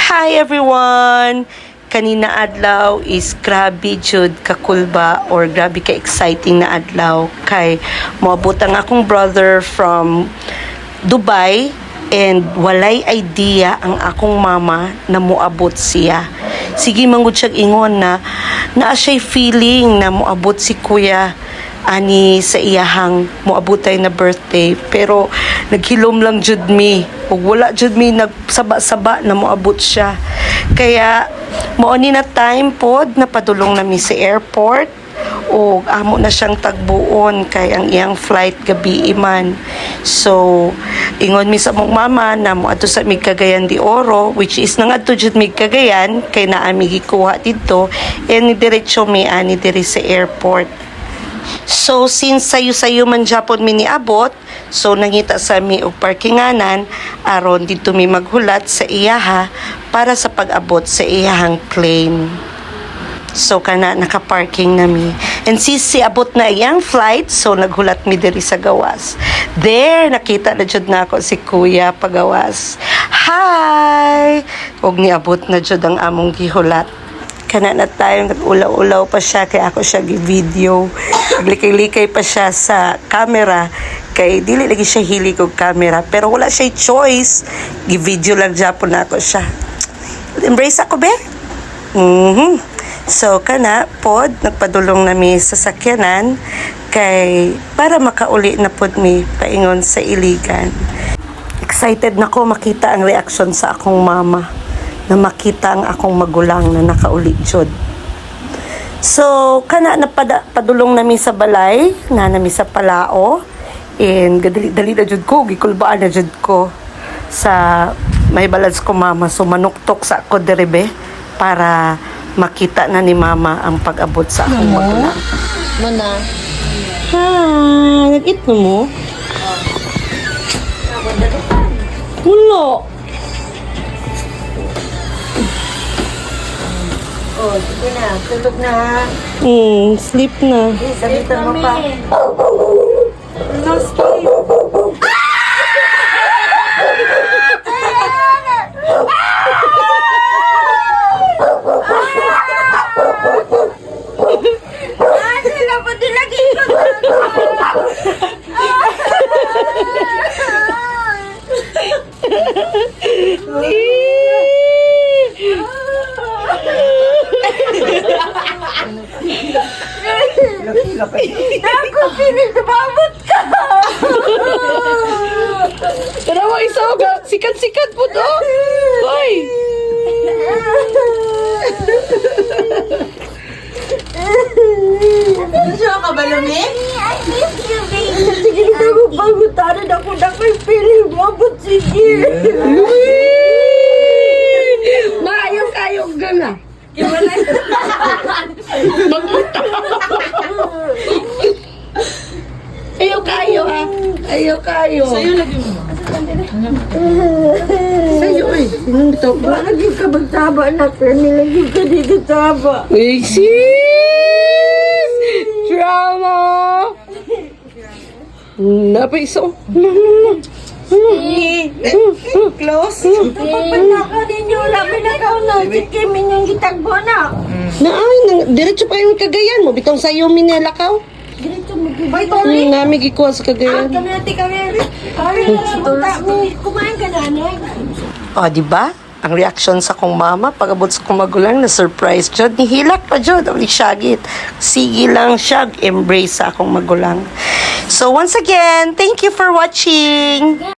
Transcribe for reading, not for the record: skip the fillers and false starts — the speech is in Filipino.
Hi everyone! Kanina adlaw is grabe jud kakulba or grabe ka exciting na adlaw kay moabot ang akong brother from Dubai and walay idea ang akong mama na moabot siya. Sige manggod siya ingon na naa siya'y feeling na moabot si kuya ani sa iyahang moabutay na birthday, pero naghilom lang jud mi ug wala jud mi nagsaba-saba na moabot siya. Kaya mao ni na time pod napadulong nami sa airport o amo na siyang tagbuon kay ang iyang flight gabi man. So ingon mi sa mong mama na moadto sa mig Cagayan de Oro, which is nangadto jud mig Cagayan kay naa mi gikuha didto and diretso mi ani diri sa airport. So since sayo-sayo man Japon mi niabot, so nangita sa mi og parkinganan aron dito mi maghulat sa iyaha para sa pag-abot sa iyahang plane. So kana naka-parking nami. And since abot na iyang flight, so naghulat mi diri sa gawas. There nakita na jud nako si Kuya pagawas. Hi! Og niabot na jud ang among gihulat. Kana na tayo nag-ulaw-ulaw pa siya kay ako siya gi-video. Naglikay-likay pa siya sa camera kay dili lagi siya hilig og camera, pero wala siya choice. Gi-video lang Japon na ako siya. Embrace ako be. So kana pod nagpadulong nami sa sakyanan kay para makauli na pod mi paingon sa Iligan. Excited na ko makita ang reaksyon sa akong mama na makita ang akong magulang na nakauli jud. So kana padulong nami sa balay na nami sa Palao and dali na jud ko gikulbaan na jud ko sa may balance ko mama, so manuktok sa ako diribe para makita na ni mama ang pag-abot sa akong magulang. Muna. Ha, nag-eat mo? Wala. Oh, sige na. Tulog na. Sleep na. Sabitan mo pa. No sleep. Sila pa din lagi. Ako pinagababot ka. Pero mo isaw ga, sikat-sikat po to. Hoy! Siya ka ba lumi? I miss you, baby. Sige na ako pagutaran ako na may feeling mabot sige. Maayong kayong gana. Ayaw kayo ha. Ayaw kayo. Sa'yo lagi mo. Sa'yo eh. Sinong ito ba? Lagi ka magtaba na pero nilagay ka dito taba. Uy, sis! Drama! Napaiso. Close? Pagpanaka ninyo, labi na ka na. Sige, minyong gitagbo na. Diretso pa yung Cagayan mo. Bitong sa'yo minelakaw. Dito mo. Bay, Tori. Nami gikuha sa Cagayan. Kanati kami. Kumain ka na, ne? O, diba? Ang reaction sa kong mama, pag-abot sa kong magulang, na surprise jud, nihilak pa jud, ang syagit. Sige lang siya, embrace sa akong magulang. So once again, thank you for watching.